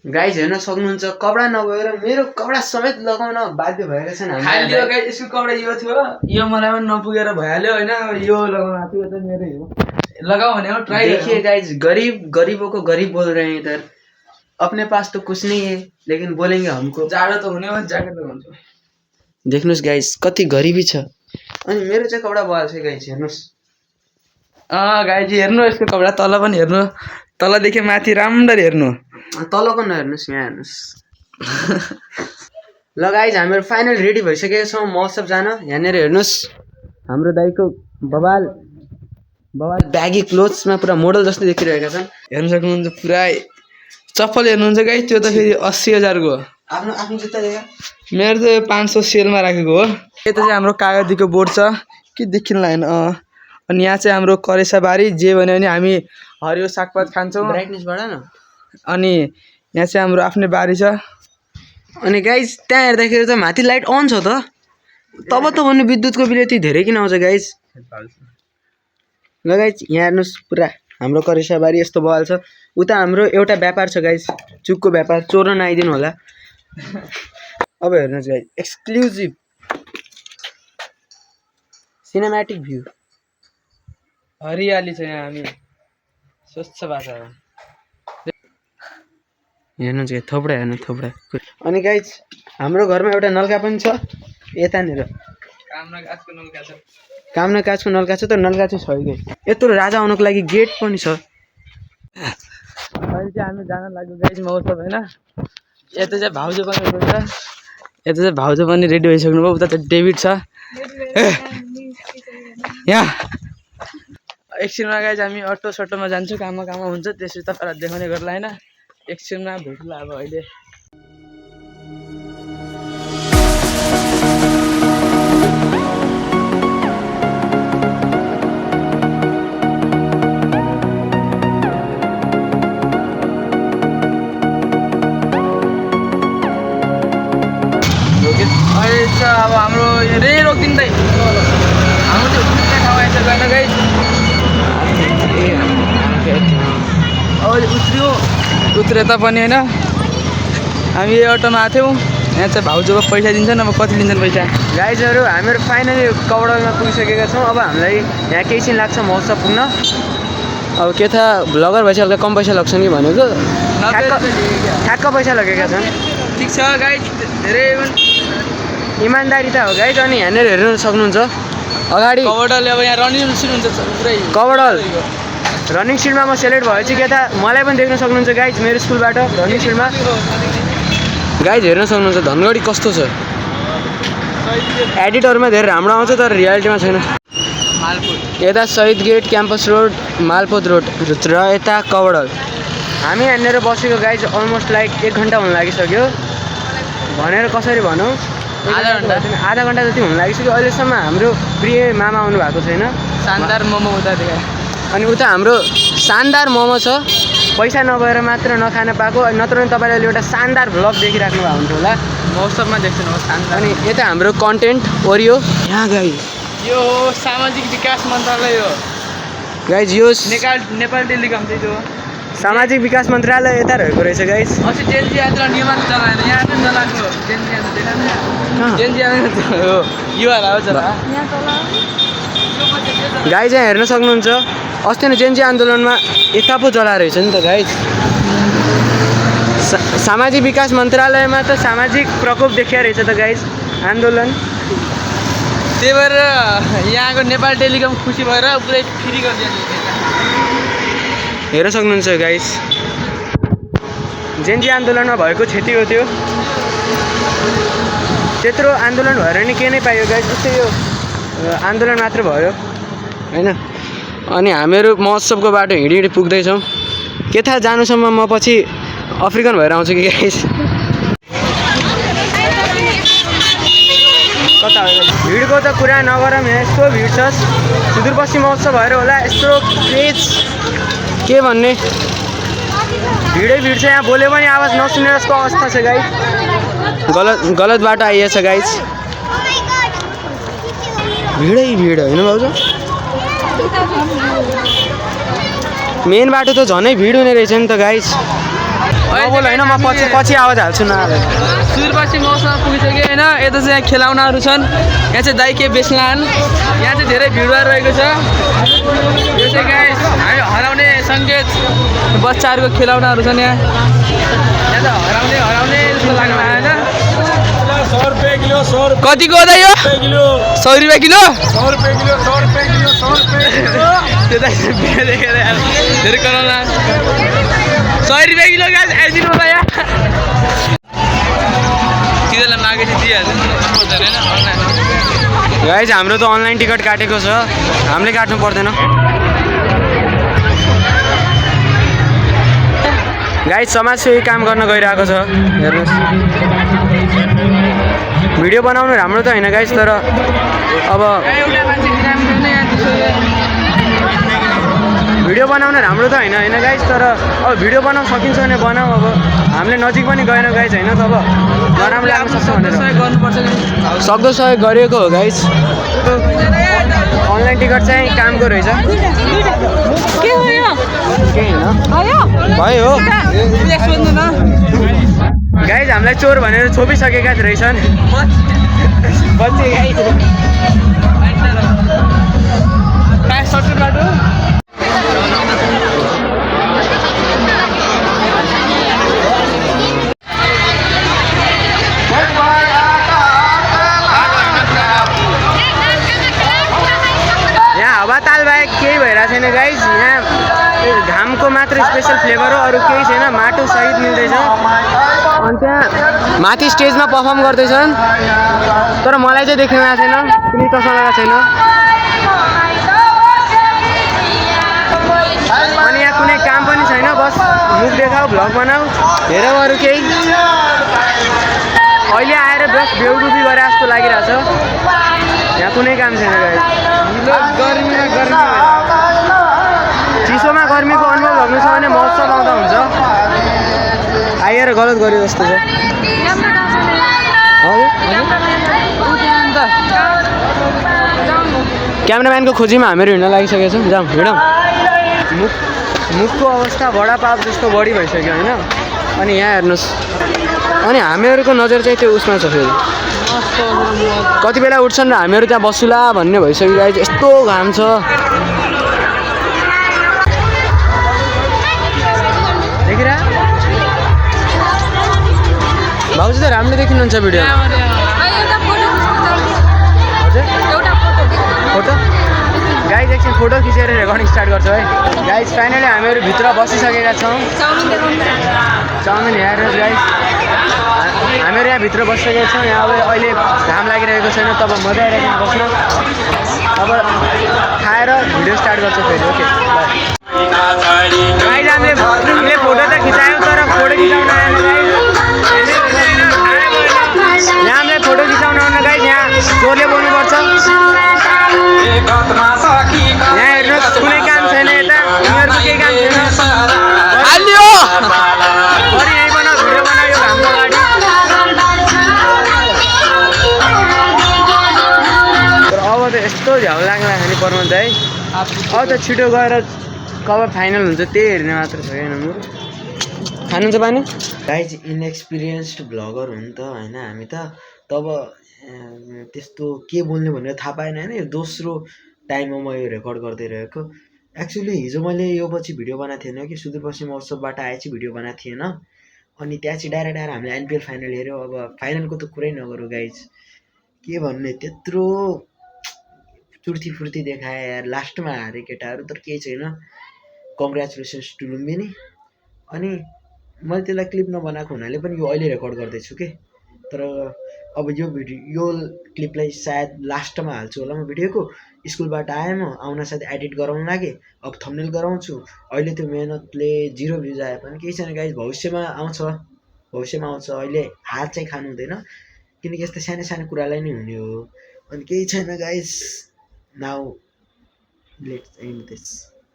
guys हेर्न सक्नुहुन्छ कपडा नभएर मेरो कपडा समेत लगाउन बाध्य भएर छन् खाली यो गाइज यसको कपडा यो थियो यो मलाई पनि नपुगेर भइहाल्यो हैन यो लगाउन आथ्यो त मेरै हो लगाऊ भने हो ट्राई देखिए गाइज गरीबों को गरीब बोल रहे हैं इधर अपने पास तो कुछ नहीं है लेकिन बोलेंगे हमको जाडो त हुने हो ज्याकेट लगाउँछु देख्नुस् गाइज कति गरिबी छ अनि मेरो चाहिँ कपडा भएछ गाइज हेर्नुस् गाइज हेर्नु यसको कपडा तल पनि हेर्नु तलदेखि माथि राम्ररी हेर्नु तलको नहेर्नुस् यहाँ हेर्नुस् ल गाइज हामीहरू फाइनल रेडी भइसकेका छौँ महोत्सव जान यहाँनिर हेर्नुस् हाम्रो दाइको बबाल ब्यागी क्लोथ्समा पुरा मोडल जस्तो देखिरहेका छन् हेर्नु सक्नुहुन्छ पुरा चप्पल हेर्नुहुन्छ गाइज त्यो त फेरि 80,000 को आफ्नो आफ्नो जुत्ता देखा मेरो त 500 सेलमा राखेको हो यता चाहिँ हाम्रो कागतीको बोर्ड छ के देखिन लागेन अनि यहाँ चाहिँ हाम्रो करेसाबारी जे भन्यो भने हामी हरियो सागपात खान्छौँ ब्राइटनेस बढा न अनि यहाँ चाहिँ हाम्रो आफ्नै बारी छ अनि गाइज त्यहाँ हेर्दाखेरि त माथि लाइट अन छ त तब त भन्नु विद्युतको बिल यति धेरै किन आउँछ गाइज ल गाइज यहाँ हेर्नुहोस् पुरा हाम्रो करेसाबारी यस्तो बवाल छ उता हाम्रो एउटा व्यापार छ गाइज चुकको व्यापार चोर्न नआइदिनु होला अब हेर्नुहोस् गाइज एक्सक्लुजिभ सिनेमेटिक भ्यू हरियाली छ यहाँ हामी स्वच्छ वातावरण हेर्नुहोस् गाइज थोपडा हेर्नु थोपडा अनि गाइज हाम्रो घरमा एउटा नल्का पनि छ यतानिर कामना काँचको नल्का छ तर नल्का चाहिँ छ गाइज यत्रो राजा आउनुको लागि गेट पनि छ अहिले चाहिँ हामी जान लाग्यो गाइज महोत्सव होइन यता चाहिँ भाउजू पनि हुनुहुन्छ यता चाहिँ भाउजू पनि रेडी भइसक्नु भयो उता चाहिँ डेभिड छ यहाँ एकछिनमा गाइज हामी अटो सटोमा जान्छौँ काममा हुन्छ त्यसरी तपाईँलाई देखाउने गर्ला होइन एकछिनमा भेट्ला अब अहिले अब हाम्रो यही रोकिदिनु त हाम्रो त्यो उत्रने ठाउँ आइसक्यो होइन गाइज अब उत्रियो त पनि होइन हामी यो अटोमा आएको थियौँ यहाँ चाहिँ भाउजूको पैसा दिन्छन् अब कति लिन्छन् पैसा गाइजहरू हामीहरू फाइनली कवडलमा पुगिसकेका छौँ अब हामीलाई यहाँ केही छिन लाग्छ महोत्सव पुग्न अब के थाहा ब्लगर भएपछि हल्का कम पैसा लाग्छन् कि भनेको ठ्याक्क पैसा लगेका छन् ठिक छ गाइज धेरै इमान्दारी त हो गाइज अनि यहाँनिर हेर्नु सक्नुहुन्छ अगाडि कवडल अब यहाँ रनिङ सिट हुन्छ पुरै कवडल रनिङ सिटमा म सेलेक्ट भएछु के थाहा मलाई पनि देख्न सक्नुहुन्छ गाइज मेरो स्कुलबाट रनिङ सिटमा गाइज हेर्न सक्नुहुन्छ धनगढी कस्तो छ एडिटहरूमा धेरै राम्रो आउँछ तर रियालिटीमा छैन यता शहीद गेट क्याम्पस रोड मालपोत रोड र यता कवडल हामी यहाँनिर बसेको गाइज अलमोस्ट लाइक 1 घन्टा हुन लागिसक्यो भनेर कसरी भनौँ आधा घन्टा जति हुन लागिसक्यो अहिलेसम्म हाम्रो प्रिय मामा आउनु भएको छैन शानदार मोमो उता देखा अनि उता हाम्रो शानदार मोमो छ पैसा नभएर मात्र नखान पाएको नत्र भने तपाईँले अहिले एउटा शानदार भ्लग देखिराख्नु भएको हुन्छ होला महोत्सवमा देख्नु शानदार अनि यता हाम्रो कन्टेन्ट ओरियो यहाँ गाइज यो सामाजिक विकास मन्त्रालय हो गाइज यो नेपाल टेलिकम चाहिँ त्यो सामाजिक विकास मन्त्रालय यता रहेको रहेछ गाइज अस्ति जेनजी यात्रा नियमन चलाएन यहाँ पनि चलाएको जेनजी यात्रा देखाएको जेनजी यात्रा हो युवालाई हो चला गाइज यहाँ हेर्न सक्नुहुन्छ अस्ति नै जेनजी आन्दोलनमा एकापो जला रहेछ नि त गाइज सामाजिक विकास मन्त्रालयमा त सामाजिक प्रकोप देखिया रहेछ त गाइज आन्दोलन त्यही भएर यहाँको नेपाल टेलिकम खुसी भएर पुरै फ्री गरिदिएको हेर्न सक्नुहुन्छ गाइज जेनजी आन्दोलनमा भएको क्षति हो त्यो त्यत्रो आन्दोलन भएर नि के नै पायो गाइज जस्तै यो आन्दोलन मात्र भयो होइन अनि हामीहरू महोत्सवको बाटो हिँडी पुग्दैछौँ के थाहा जानुसम्म म पछि अफ्रिकन भएर आउँछु कि गाइज कता भिडको त कुरा नगरौँ यहाँ यस्तो भिड छ सुदूरपश्चिम महोत्सव भएर होला यस्तो क्रेज के भन्ने भिडै भिड छ यहाँ बोल्यो पनि आवाज नसुने जस्तो अवस्था छ गाइज गलत बाटो आइएछ गाइज भिडै भिड होइन भाउजू मेन बाटो त झनै भिड हुने रहेछ नि त गाइज नबोल होइन म पछि आवाज हाल्छु न सुदूरपश्चिम मौसममा पुगिसक्यो होइन यता चाहिँ यहाँ खेलाउनाहरू छन् यहाँ चाहिँ दाइ के बेच्न आन् यहाँ चाहिँ धेरै भिडभाड रहेको छ यो चाहिँ गाइस हामी हराउने सङ्केत बच्चाहरूको खेलाउनाहरू छन् यहाँ यहाँ त हराउने जस्तो लाग्नु आएन 100 रुपये किलो 100 रुपये कतिको हो त यो किलो 100 रुपियाँ किलो 100 रुपये किलो 100 रुपये किलो 100 रुपये किलो त्यो त बिहा देखेर यार धेरै कराउला 100 रुपियाँ किलो गाइस आइदिनु होला यहाँ तिनीहरूलाई मागेपछि दिइहाल्छ पर्दैन होइन गाइज हाम्रो त अनलाइन टिकट काटेको छ हामीले काट्नु पर्दैन गाइज समाजसेवी काम गर्न गइरहेको छ हेर्नुहोस् भिडियो बनाउनु राम्रो त होइन गाइज तर अब एउटा मान्छे बिरामी छैन यहाँ त्यसैले भिडियो बनाउन राम्रो त होइन गाइज तर अब भिडियो बनाउन सकिन्छ भने बनाऊ अब हामीले नजिक पनि गएन गाइज होइन तब नराम्रो लाग्न सक्छ भनेर सहयोग गर्नुपर्छ कि सक्दो सहयोग गरिएको हो गाइज अनलाइन टिकट चाहिँ कामको रहेछ के हो यो केही होइन भयो भयो प्लेस सोध्नु न गाइज हामीलाई चोर भनेर छोपिसकेका रहेछन् बच्चे गाइज कहाँ सर्टकट बाटो यहाँ हावाताल बाहेक केही भइरहेको छैन गाइज यहाँ घामको मात्र स्पेसल फ्लेभर हो अरू केही छैन माटो सहित मिल्दैछ अनि त्यहाँ माथि स्टेजमा पर्फर्म गर्दैछन् तर मलाई चाहिँ देख्न आएको छैन कुनै चस्मा लगाएको छैन अनि यहाँ कुनै काम पनि छैन बस मुख देखाऊ भ्लग बनाऊ हेरौँ अरू केही अहिले आएर बस बेउडुबी गरे जस्तो लागिरहेछ यहाँ कुनै काम छैन गाइज गर्मीमा गर्मी चिसोमा गर्मीको अनुभव गर्नु छ भने महोत्सव आउँदा हुन्छ आएर गलत गर्यो जस्तो छ क्यामेराम्यानको खोजीमा हामीहरू हिँड्न लागिसकेको छौँ जाउँ हिँडौँ मुखको अवस्था बडापाप जस्तो बढी भइसक्यो होइन अनि यहाँ हेर्नुहोस् अनि हामीहरूको नजर चाहिँ त्यो उसमा छ फेरि कति बेला उठ्छन् र हामीहरू त्यहाँ बस्छुला भन्ने भइसक्यो गाइज यस्तो घाम छ देखिरा भाउजू त राम्रो देखिनुहुन्छ भिडियो फोटो गाइज एकछिन फोटो खिचेर रेकर्डिङ स्टार्ट गर्छौँ है गाइज फाइनली हामीहरू भित्र बसिसकेका छौँ चाउमिन हेर्नुहोस् गाइज हामीहरू यहाँ भित्र बसिसकेका छौँ यहाँ अब अहिले घाम लागिरहेको छैन तब मजा आइरहेको बस्न अब खाएर भिडियो स्टार्ट गर्छौँ फेरि ओके गाइज हामीले फोटो त खिचायौँ तर फोटो खिचाउन आएन गाइज यहाँ हामीले फोटो खिचाउन आउन गाइज यहाँ जोरले बोल्नुपर्छ यहाँ हेर्नुहोस् कुनै काम छैन यता उनीहरूको केही काम छैन अरू यहीँ बनाऊ भिडियो बनाऊ यो घामको अगाडि अब त यस्तो झ्याउ लाग्ला खाने पर्मन्त है अब त छिटो गएर कब फाइनल हुन्छ त्यही हेर्ने मात्र छ होइन म खानुहुन्छ पानी गाइज इनएक्सपिरियन्स्ड भ्लगर हो नि त होइन हामी त तब त्यस्तो के बोल्ने भनेर थाहा पाएन होइन यो दोस्रो टाइममा म यो रेकर्ड गर्दै रहेको एक्चुअली हिजो मैले यो पछि भिडियो बनाएको थिएन कि सुदूरपश्चिम महोत्सवबाट आएपछि भिडियो बनाएको थिएन अनि त्यहाँ चाहिँ डाइरेक्ट आएर हामीले एनपिएल फाइनल हेऱ्यौँ अब फाइनलको त कुरै नगरौँ गाइज के भन्ने त्यत्रो चुर्ती फुर्ती देखाए यार लास्टमा हारे केटाहरू तर केही छैन कङ्ग्रेचुलेसन्स टु लुम्बिनी अनि मैले त्यसलाई क्लिप नबनाएको हुनाले पनि यो अहिले रेकर्ड गर्दैछु के तर अब यो क्लिपलाई सायद लास्टमा हाल्छु होला म भिडियोको स्कुलबाट आएँ म आउन साथ एडिट गराउन लागेँ अब थम्बनेल गराउँछु अहिले त्यो मेहनतले 0 भ्युज आए पनि केही छैन गाइज भविष्यमा आउँछ अहिले हात चाहिँ खानु हुँदैन किनकि यस्तो सानो सानो कुरालाई नै हुने हो अनि केही छैन guys now let's and this